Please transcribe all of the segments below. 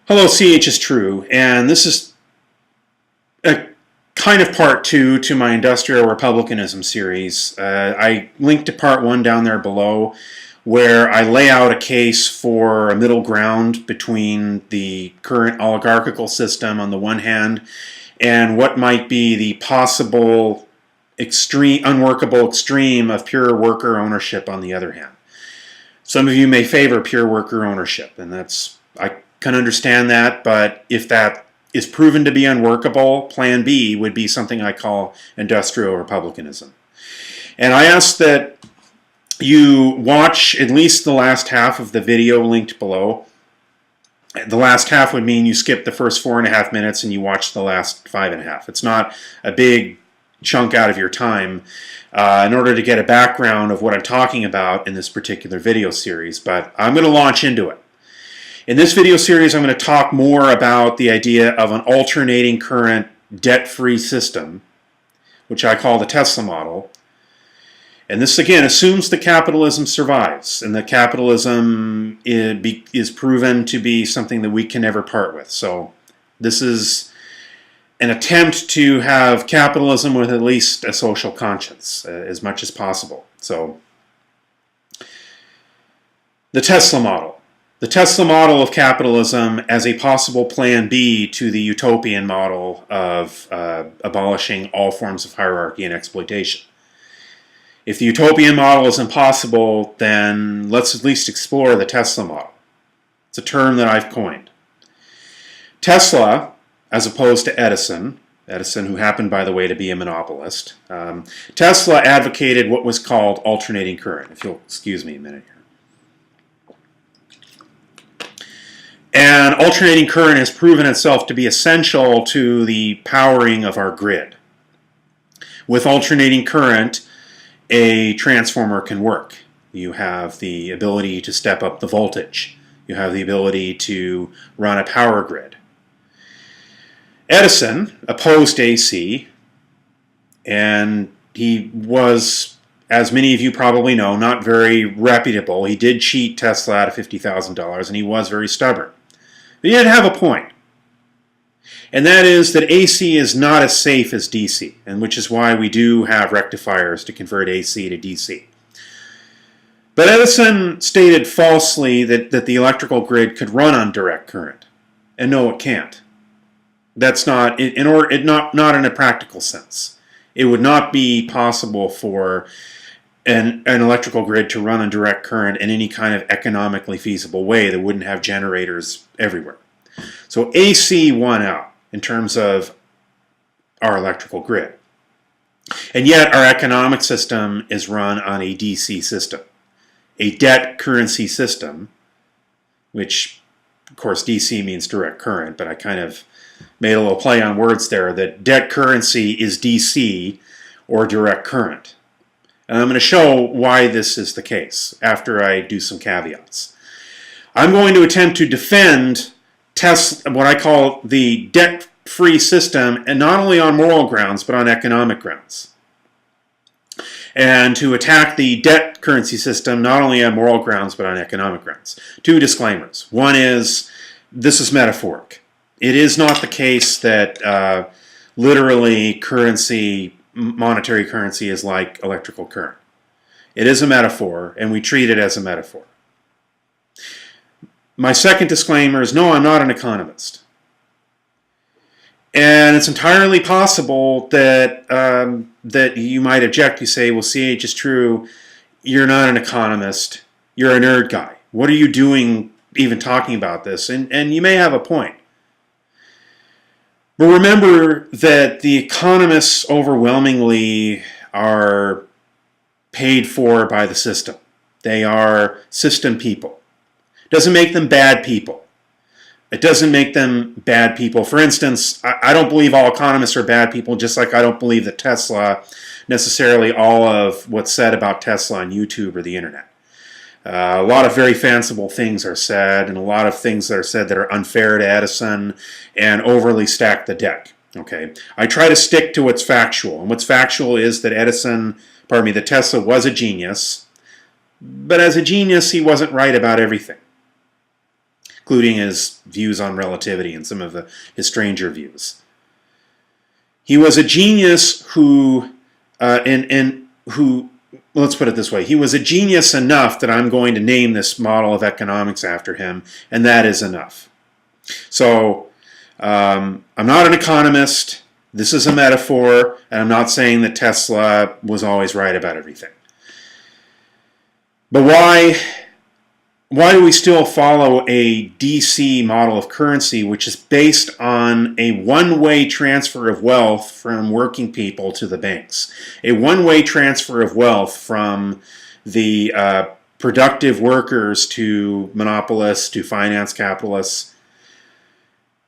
Hello, CHistrue, and this is a kind of part 2 to my industrial republicanism series. I linked to part 1 down there below, where I lay out a case for a middle ground between the current oligarchical system on the one hand and what might be the possible unworkable extreme of pure worker ownership on the other hand. Some of you may favor pure worker ownership, and I can understand that, but if that is proven to be unworkable, plan B would be something I call industrial republicanism. And I ask that you watch at least the last half of the video linked below. The last half would mean you skip the first 4.5 minutes and you watch the last 5.5. It's not a big chunk out of your time in order to get a background of what I'm talking about in this particular video series, but I'm going to launch into it. In this video series, I'm going to talk more about the idea of an alternating current debt-free system, which I call the Tesla model. And this, again, assumes that capitalism survives and that capitalism is proven to be something that we can never part with. So this is an attempt to have capitalism with at least a social conscience as much as possible. So the Tesla model. The Tesla model of capitalism as a possible plan B to the utopian model of abolishing all forms of hierarchy and exploitation. If the utopian model is impossible, then let's at least explore the Tesla model. It's a term that I've coined. Tesla, as opposed to Edison, who happened, by the way, to be a monopolist, Tesla advocated what was called alternating current. If you'll excuse me a minute here. And alternating current has proven itself to be essential to the powering of our grid. With alternating current, a transformer can work. You have the ability to step up the voltage. You have the ability to run a power grid. Edison opposed AC, and he was, as many of you probably know, not very reputable. He did cheat Tesla out of $50,000, and he was very stubborn. But he did have a point, and that is that AC is not as safe as DC, and which is why we do have rectifiers to convert AC to DC. But Edison stated falsely that the electrical grid could run on direct current, and no, it can't. That's not in a practical sense. It would not be possible for an electrical grid to run on direct current in any kind of economically feasible way that wouldn't have generators everywhere. So AC won out in terms of our electrical grid. And yet our economic system is run on a DC system, a debt currency system, which of course DC means direct current, but I kind of made a little play on words there, that debt currency is DC or direct current. And I'm going to show why this is the case after I do some caveats. I'm going to attempt to defend what I call the debt-free system, and not only on moral grounds, but on economic grounds. And to attack the debt currency system, not only on moral grounds, but on economic grounds. Two disclaimers. One is, this is metaphoric. It is not the case that literally monetary currency is like electrical current. It is a metaphor, and we treat it as a metaphor. My second disclaimer is, no, I'm not an economist. And it's entirely possible that that you might object. You say, well, CHistrue, you're not an economist. You're a nerd guy. What are you doing even talking about this? And you may have a point. But remember that the economists overwhelmingly are paid for by the system. They are system people. It doesn't make them bad people. It doesn't make them bad people. For instance, I don't believe all economists are bad people, just like I don't believe that Tesla, necessarily all of what's said about Tesla on YouTube or the internet. A lot of very fanciful things are said, and a lot of things that are said that are unfair to Edison and overly stack the deck. Okay, I try to stick to what's factual, and what's factual is that that Tesla was a genius, but as a genius, he wasn't right about everything. including his views on relativity and some of his stranger views. He was a genius who, let's put it this way, he was a genius enough that I'm going to name this model of economics after him, and that is enough. So, I'm not an economist. This is a metaphor, and I'm not saying that Tesla was always right about everything. But why do we still follow a DC model of currency which is based on a one-way transfer of wealth from working people to the banks? A one-way transfer of wealth from the productive workers to monopolists, to finance capitalists.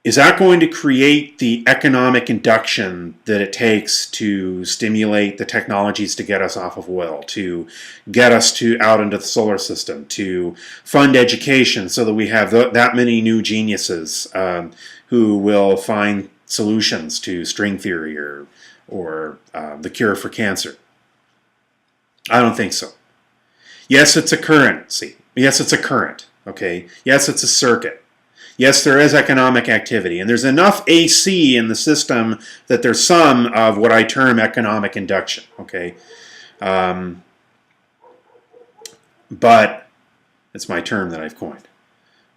Is that going to create the economic induction that it takes to stimulate the technologies to get us off of oil, to get us out into the solar system, to fund education so that we have that many new geniuses who will find solutions to string theory or the cure for cancer? I don't think so. Yes, it's a currency. Yes, it's a current. Okay. Yes, it's a circuit. Yes, there is economic activity, and there's enough AC in the system that there's some of what I term economic induction, okay? But it's my term that I've coined.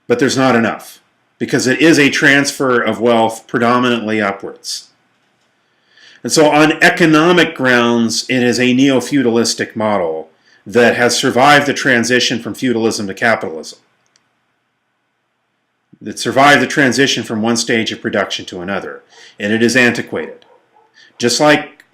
But there's not enough, because it is a transfer of wealth predominantly upwards. And so on economic grounds, it is a neo-feudalistic model that has survived the transition from feudalism to capitalism. That survived the transition from one stage of production to another, and it is antiquated. Just like,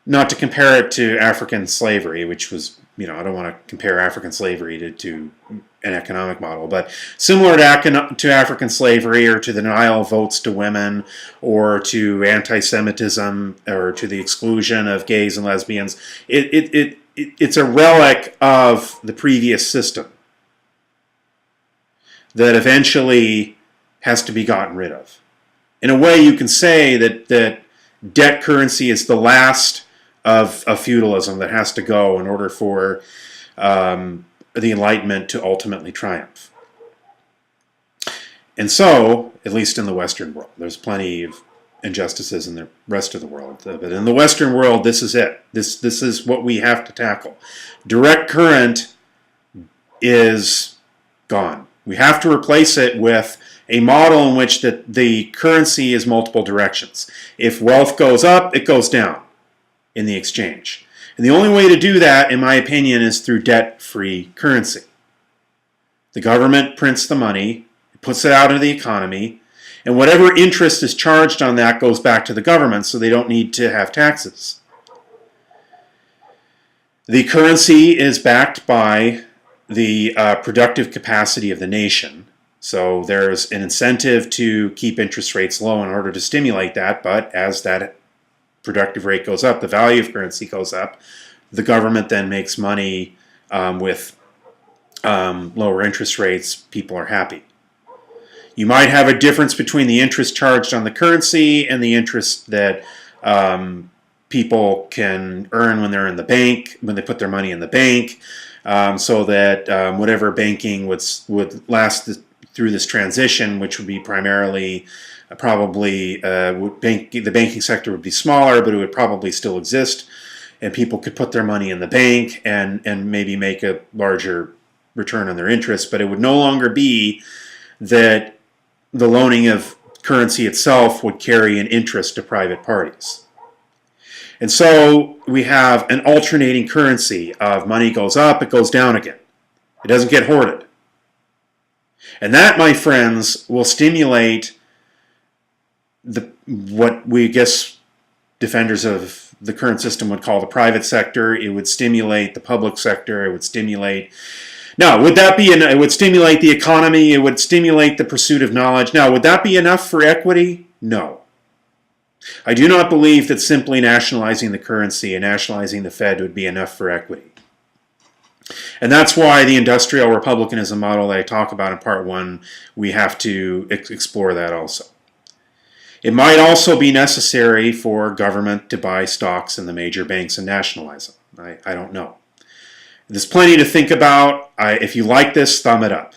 not to compare it to African slavery, which was, I don't want to compare African slavery to an economic model, but similar to African slavery or to the denial of votes to women or to anti-Semitism or to the exclusion of gays and lesbians, it's a relic of the previous system that eventually has to be gotten rid of. In a way, you can say that debt currency is the last of feudalism that has to go in order for the Enlightenment to ultimately triumph. And so, at least in the Western world, there's plenty of injustices in the rest of the world. But in the Western world, this is it. This is what we have to tackle. Direct current is gone. We have to replace it with a model in which the currency is multiple directions. If wealth goes up, it goes down in the exchange. And the only way to do that, in my opinion, is through debt-free currency. The government prints the money, puts it out into the economy, and whatever interest is charged on that goes back to the government, so they don't need to have taxes. The currency is backed by the productive capacity of the nation. So there's an incentive to keep interest rates low in order to stimulate that, but as that productive rate goes up, the value of currency goes up, the government then makes money with lower interest rates, people are happy. You might have a difference between the interest charged on the currency and the interest that people can earn when they're in the bank, when they put their money in the bank. So that whatever banking would last through this transition, which would be primarily probably the banking sector would be smaller, but it would probably still exist, and people could put their money in the bank and maybe make a larger return on their interest. But it would no longer be that the loaning of currency itself would carry an interest to private parties. And so we have an alternating currency of money goes up, it goes down again. It doesn't get hoarded. And that, my friends, will stimulate what we guess defenders of the current system would call the private sector. It would stimulate the public sector. It would stimulate... Now, would that be... It would stimulate the economy. It would stimulate the pursuit of knowledge. Now, would that be enough for equity? No. I do not believe that simply nationalizing the currency and nationalizing the Fed would be enough for equity. And that's why the industrial republicanism model that I talk about in part 1, we have to explore that also. It might also be necessary for government to buy stocks in the major banks and nationalize them. I don't know. There's plenty to think about. If you like this, thumb it up.